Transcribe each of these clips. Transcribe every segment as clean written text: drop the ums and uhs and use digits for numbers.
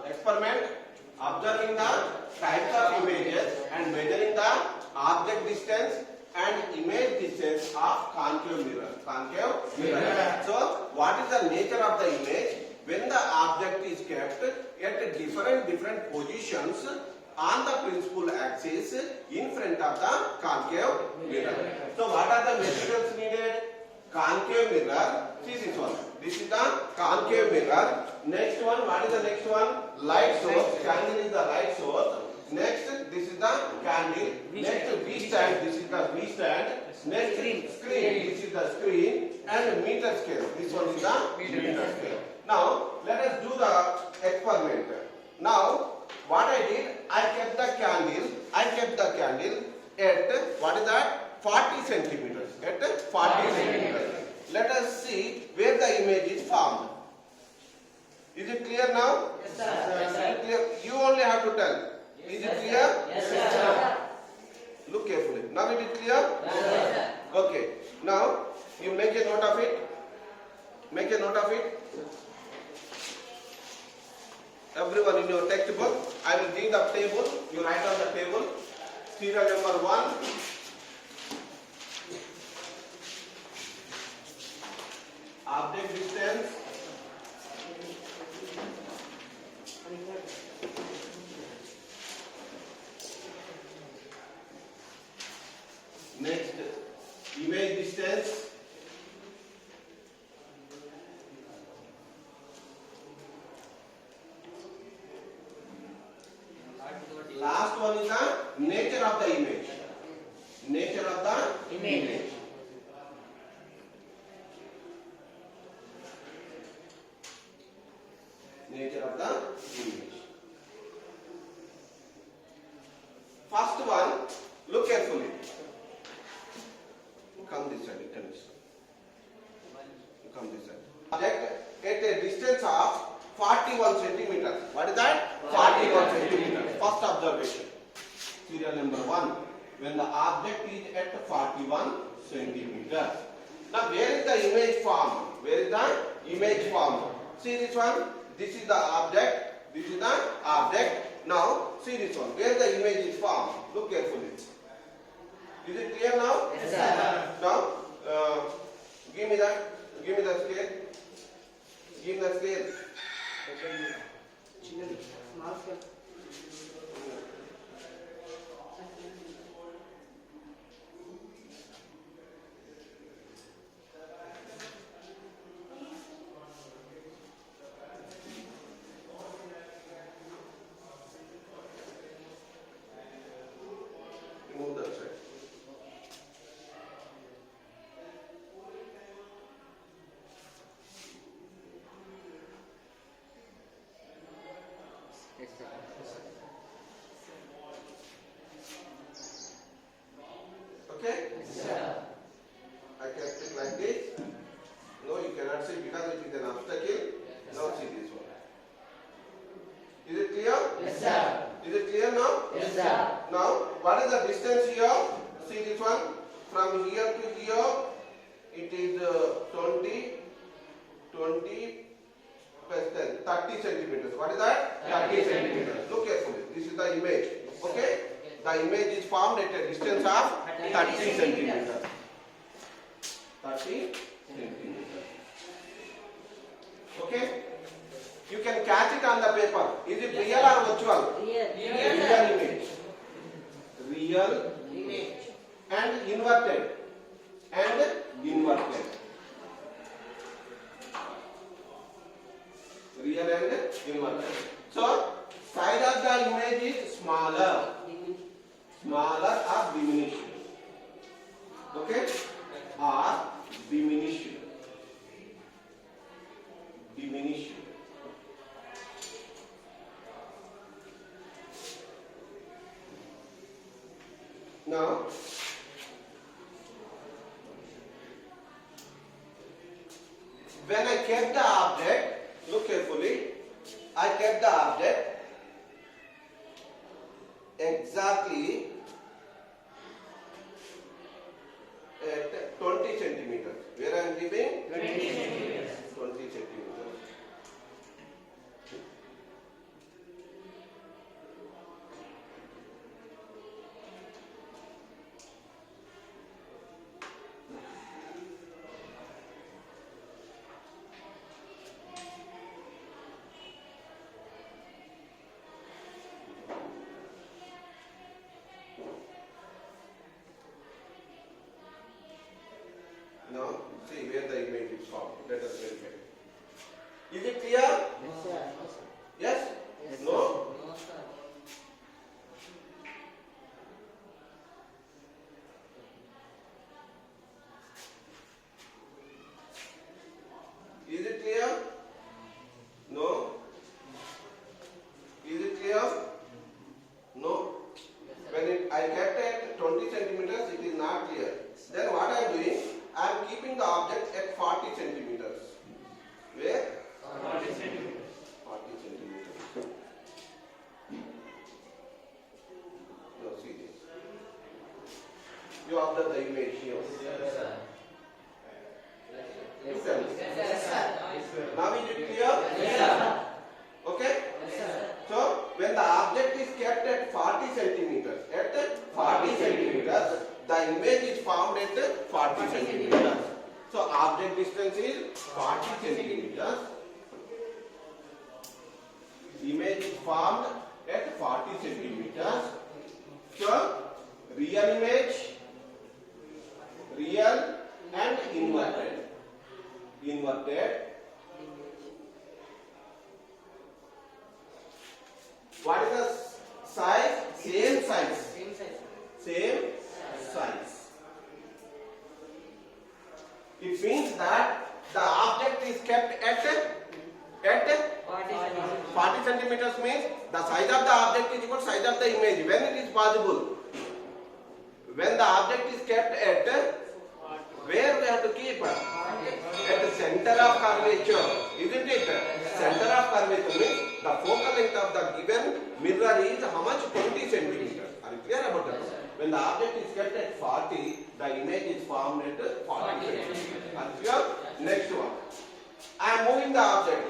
experiment observing the types of images and measuring the object distance and image distance of concave mirror. So, what is the nature of the image when the object is kept at different positions on the principal axis in front of the concave mirror. So, what are the materials needed? Concave mirror. See this one. This is the concave mirror. Next one, what is the next one? Light source. Candle is the light source. Next, this is the candle. Next, V stand. This is the V stand. Next, screen. This is the screen. And meter scale. This one is the meter scale. Now, let us do the experiment. Now, what I did, I kept the candle at, what is that? 40 centimeters. At 40 centimeters. Let us see where the image is formed. Is it clear now? Yes, sir. Yes, sir. Clear? You only have to tell. Is it clear? Yes, sir. Look carefully. Now it is clear? Yes, sir. Okay. Now you make a note of it. Make a note of it. Everyone in your textbook, I will give the table. You write on the table. Serial number 1. Object distance. Next, image distance. Last one is the nature of the image. Nature of the image. Nature of the image. First one, look carefully. Come this side, come this side. Object at a distance of 41 centimeters. What is that? 41 centimeters. First observation. Serial number 1. When the object is at 41 centimeters. Now where is the image formed? Where is the image formed? See this one? This is the object. This is the object. Now see this one. Where the image is formed? Look carefully. Is it clear now? Yes, sir. Now, give me the scale. Give me the scale. Small scale. Remove that side. Yes, sir. Okay? Yes, sir. I kept it like this. No, you cannot see because it is an obstacle. Now see this one. Is it clear? Yes, sir. Is it clear now? Yes, sir. Now, what is the distance here? See this one. From here to here, it is 20 plus 10, 30 centimeters. What is that? 30 centimeters. Look carefully. This is the image. Okay? The image is formed at a distance of 30 centimeters. 30 centimeters. Okay? You can catch it on the paper. Is it real or virtual? Real image. Real Image. and inverted. And inverted. Real and inverted. So, size of the image is smaller. Smaller or diminished. Okay? Or diminished. Diminished. Now, when I kept the object, look carefully, I kept the object exactly at 20 centimeters. Where I am giving? 20 centimeters. 20 centimeters. You observe the image here. Yes, sir. You tell me. Yes, sir. Now is it clear? Yes, sir. Okay? Yes, sir. So when the object is kept at 40 centimeters, the image is formed at 40 centimeters. So object distance is 40 centimeters. Image is formed at 40 centimeters. So real image, real and inverted. What is the size? Same size. Same size. Same size. It means that the object is kept at 40 centimeters means the size of the object is equal to size of the image. When it is possible? When the object is kept at where we have to keep? At the center of curvature, isn't it? Center of curvature means the focal length of the given mirror is how much? 20 centimeters. Are you clear about that? When the object is kept at 40, the image is formed at 40 centimeters. Are you clear? Next one. I am moving the object.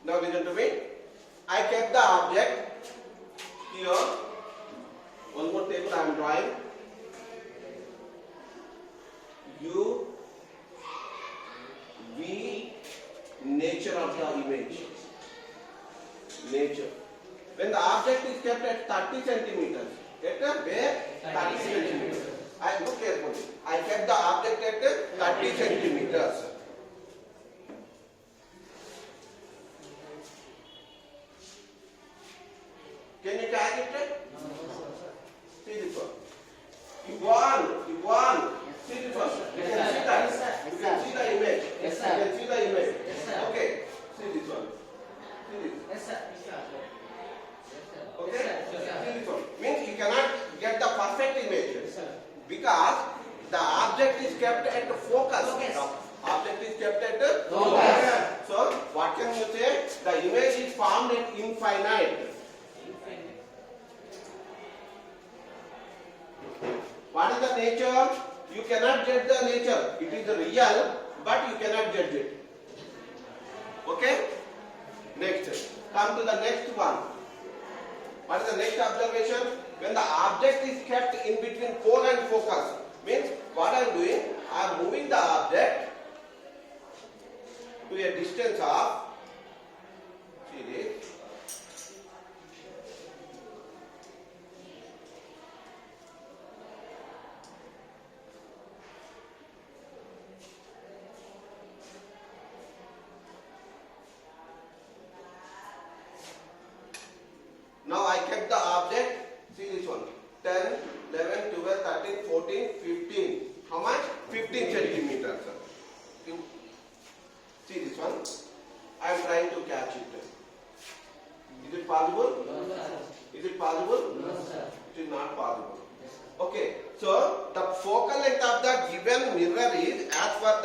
Now listen to me. I kept the object here. One more table I am drawing. U, V, nature of the image. Nature. When the object is kept at 30 centimeters, at where? 30 centimeters. I look carefully. I kept the object at 30 centimeters. Can you tag it? See this one. You go on. See this one. You can see that. You can see the image. Yes, sir. You can see the image. Yes, sir. Okay. See this one. See this. Yes, sir. Okay. See this one. Means you cannot get the perfect image because the object is kept at focus. Focus. The object is kept at Focus. So what can you say? The image is formed at infinite. What is the nature? You cannot judge the nature. It is real, but you cannot judge it. Okay? Next. Come to the next one. What is the next observation? When the object is kept in between pole and focus. Means what I am doing? I am moving the object to a distance of, see this, now I kept the object, see this one, 10, 11, 12, 13, 14, 15. How much? 15 centimeters. You see this one? I am trying to catch it. Is it possible? No, sir. Is it possible? No, sir. It is not possible. Okay, so the focal length of the given mirror is as per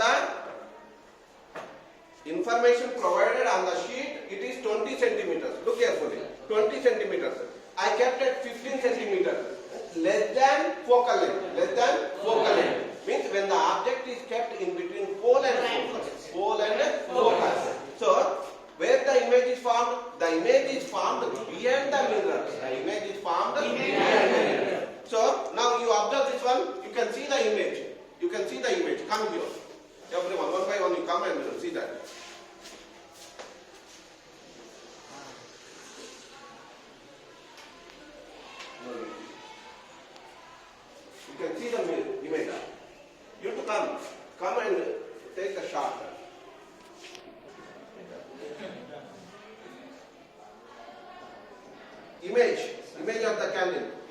the information provided on the sheet, it is 20 centimeters. Look carefully. 20 centimeters. I kept it 15 centimeters. Less than focal length. Less than focal length. Means when the object is kept in between pole and focus. Pole and focus. So, where the image is formed? The image is formed behind the mirror. The image is formed behind the mirror. So, now you observe this one. You can see the image. You can see the image. Come here. Everyone, one by one, you come and see that. You can see the image. You have to come and take the shot.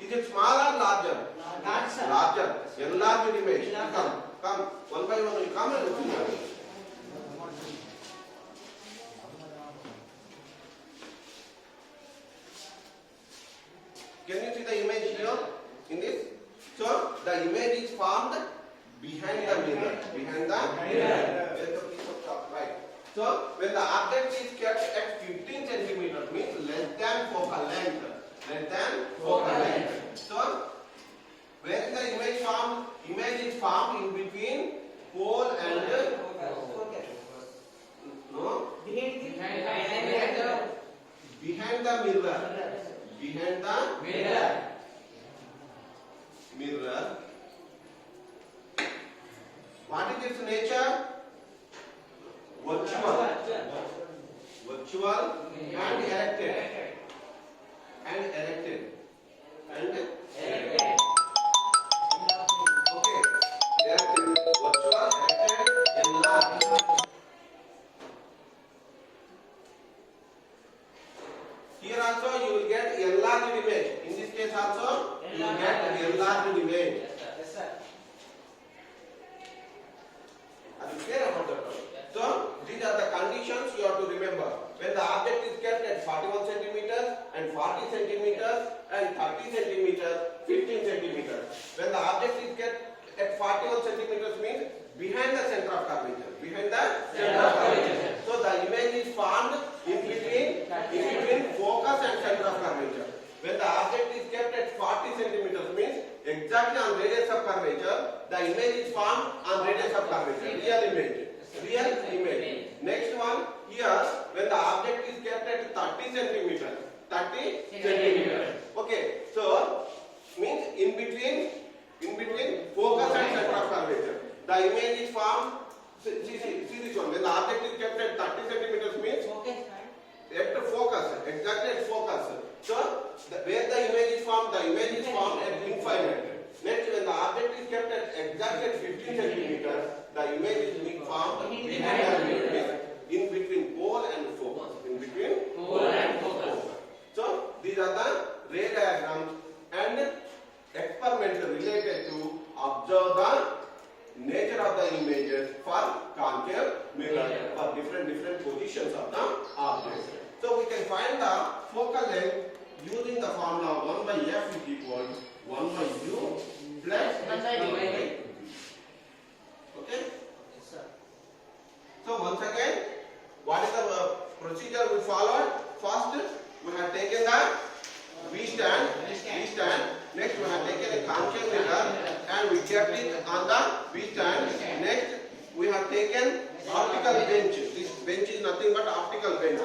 Is it small or larger? Large, sir. Larger. Enlarged image. Larger. Come. One by one you come and look here. Can you see the image here in this? So the image is formed behind the mirror. Behind the mirror. There's a piece of chalk, right? So when the object is kept at 15 centimeters, means less than focal length. Less than focal length. So where is the image formed? Image is formed in between pole and no behind the mirror. Behind the mirror. What is its nature? Virtual and erected. Okay. Erected. Virtual, erected, enlarged. Here also you will get enlarged image. In this case also you will get enlarged image. Yes, sir. Are you clear about that? So these are the conditions you have to remember. When the object is kept at 41 centimeters and 40 centimeters and 30 centimeters, 15 centimeters. When the object is kept at 41 centimeters means behind the center of curvature. Behind the center of curvature. So the image is formed in between focus and center of curvature. When the object is kept at 40 centimeters means exactly on radius of curvature, the image is formed on radius of curvature. Real image. Next one, here when the object is kept at 30 centimeters. Okay, so means in between focus and center of curvature. The image is formed. See this one. When the object is kept at 30 centimeters means at focus, exactly at focus. So where the image is formed at infinite. Next, when the object is kept at exactly at 15 centimeters, the image is being formed behind the mirror, in between pole and focus. So these are the ray diagrams and experiments related to observe the nature of the images for concave mirror for different positions of the object. So we can find the focal length using the formula 1 by f is equal 1 by u plus 1 by v. Okay? Yes, sir. So once again, what is the procedure we followed? First, we have taken the V stand. Next, we have taken a concave mirror and we kept it on the V stand. Next, we have taken optical bench. This bench is nothing but optical bench.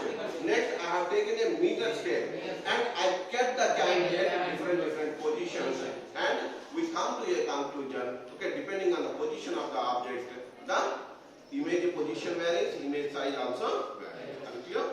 Next, I have taken a meter scale and I kept the candle at different positions. And we come to a conclusion. Okay, depending on the position of the object, the image position varies, image size also varies. Are you clear?